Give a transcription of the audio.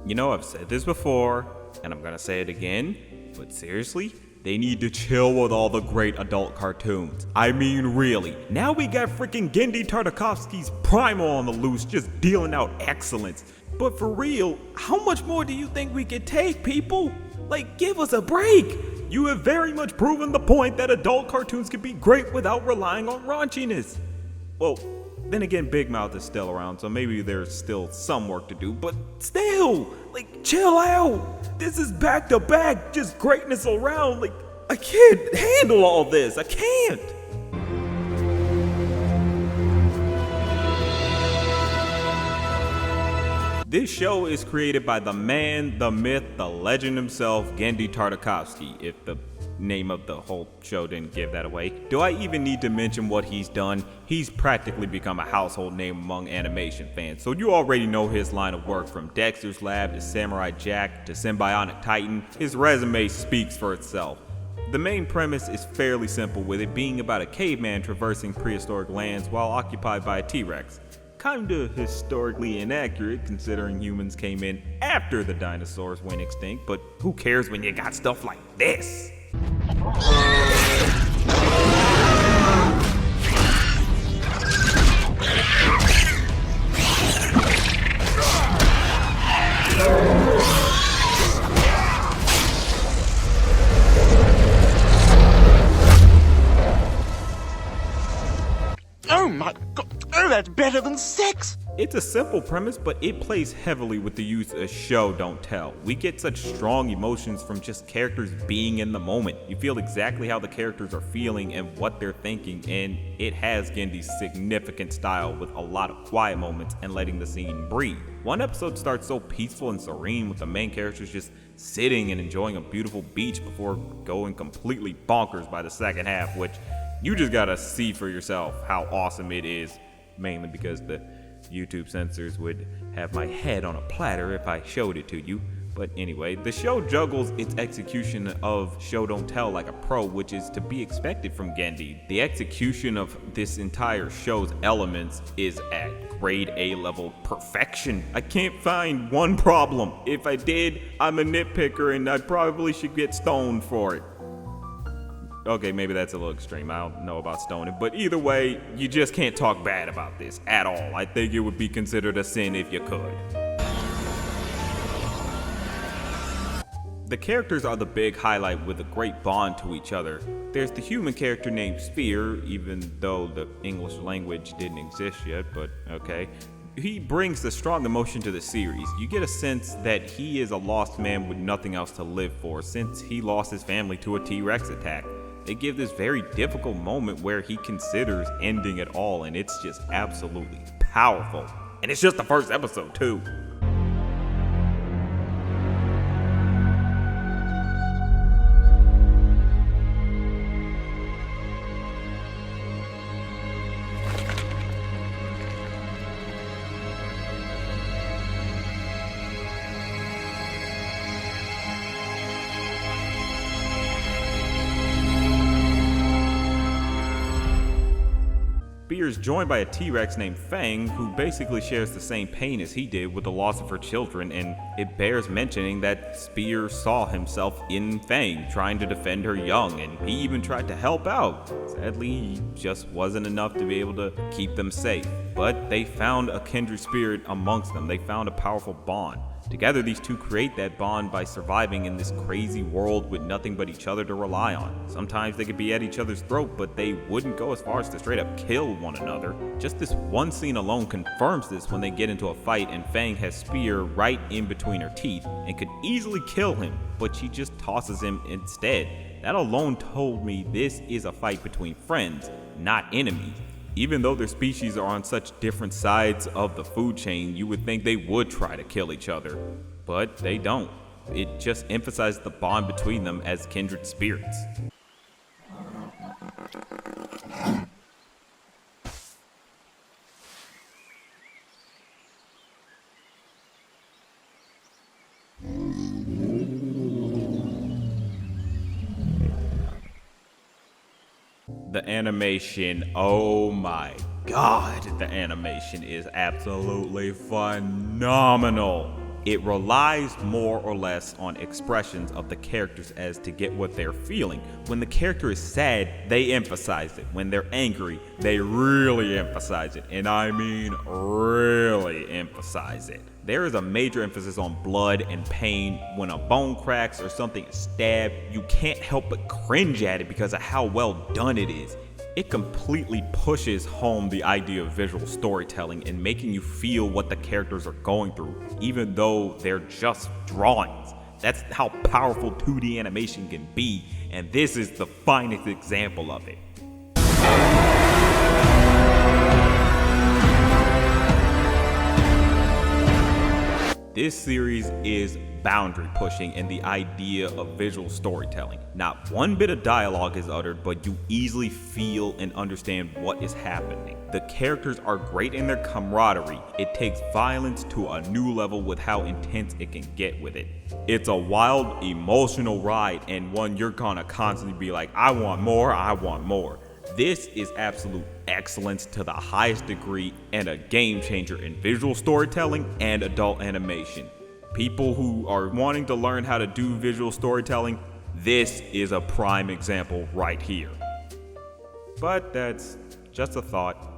You know, I've said this before, and I'm gonna say it again, but seriously, they need to chill with all the great adult cartoons. I mean, really. Now we got freaking Genndy Tartakovsky's Primal on the loose, just dealing out excellence. But for real, how much more do you think we could take, people? Like, give us a break! You have very much proven the point that adult cartoons can be great without relying on raunchiness. Well, then again, Big Mouth is still around, so maybe there's still some work to do, but still, like, chill out. This is back to back, just greatness around. Like, I can't handle all this. I can't. This show is created by the man, the myth, the legend himself, Genndy Tartakovsky, if the name of the whole show didn't give that away. Do I even need to mention what he's done? He's practically become a household name among animation fans, so you already know his line of work, from Dexter's Lab to Samurai Jack to Symbionic Titan. His resume speaks for itself. The main premise is fairly simple, with it being about a caveman traversing prehistoric lands while occupied by a T-Rex. Kinda historically inaccurate considering humans came in after the dinosaurs went extinct, but who cares when you got stuff like this? Oh my god, oh, that's better than sex! It's a simple premise, but it plays heavily with the use of show don't tell. We get such strong emotions from just characters being in the moment. You feel exactly how the characters are feeling and what they're thinking, and it has Genndy's significant style with a lot of quiet moments and letting the scene breathe. One episode starts so peaceful and serene with the main characters just sitting and enjoying a beautiful beach before going completely bonkers by the second half, which you just gotta see for yourself how awesome it is, mainly because the YouTube censors would have my head on a platter if I showed it to you. But anyway, the show juggles its execution of show don't tell like a pro, which is to be expected from Genndy. The execution of this entire show's elements is at grade A level perfection. I can't find one problem. If I did, I'm a nitpicker and I probably should get stoned for it. Okay, maybe that's a little extreme. I don't know about stoning, but either way, you just can't talk bad about this at all. I think it would be considered a sin if you could. The characters are the big highlight with a great bond to each other. There's the human character named Spear, even though the English language didn't exist yet, but okay. He brings the strong emotion to the series. You get a sense that he is a lost man with nothing else to live for since he lost his family to a T-Rex attack. They give this very difficult moment where he considers ending it all, and it's just absolutely powerful. And it's just the first episode too. Spear is joined by a T-Rex named Fang, who basically shares the same pain as he did with the loss of her children, and it bears mentioning that Spear saw himself in Fang trying to defend her young, and he even tried to help out. Sadly, he just wasn't enough to be able to keep them safe, but they found a kindred spirit amongst them. They found a powerful bond. Together, these two create that bond by surviving in this crazy world with nothing but each other to rely on. Sometimes they could be at each other's throat, but they wouldn't go as far as to straight up kill one another. Just this one scene alone confirms this when they get into a fight and Fang has Spear right in between her teeth and could easily kill him, but she just tosses him instead. That alone told me this is a fight between friends, not enemies. Even though their species are on such different sides of the food chain, you would think they would try to kill each other, but they don't. It just emphasizes the bond between them as kindred spirits. The animation, oh my god, the animation is absolutely phenomenal. It relies more or less on expressions of the characters as to get what they're feeling. When the character is sad, they emphasize it. When they're angry, they really emphasize it. And I mean really emphasize it. There is a major emphasis on blood and pain. When a bone cracks or something is stabbed, you can't help but cringe at it because of how well done it is. It completely pushes home the idea of visual storytelling and making you feel what the characters are going through, even though they're just drawings. That's how powerful 2D animation can be, and this is the finest example of it. This series is boundary pushing in the idea of visual storytelling. Not one bit of dialogue is uttered, but you easily feel and understand what is happening. The characters are great in their camaraderie. It takes violence to a new level with how intense it can get with it. It's a wild, emotional ride, and one you're gonna constantly be like, I want more, I want more. This is absolute excellence to the highest degree and a game changer in visual storytelling and adult animation. People who are wanting to learn how to do visual storytelling, this is a prime example right here. But that's just a thought.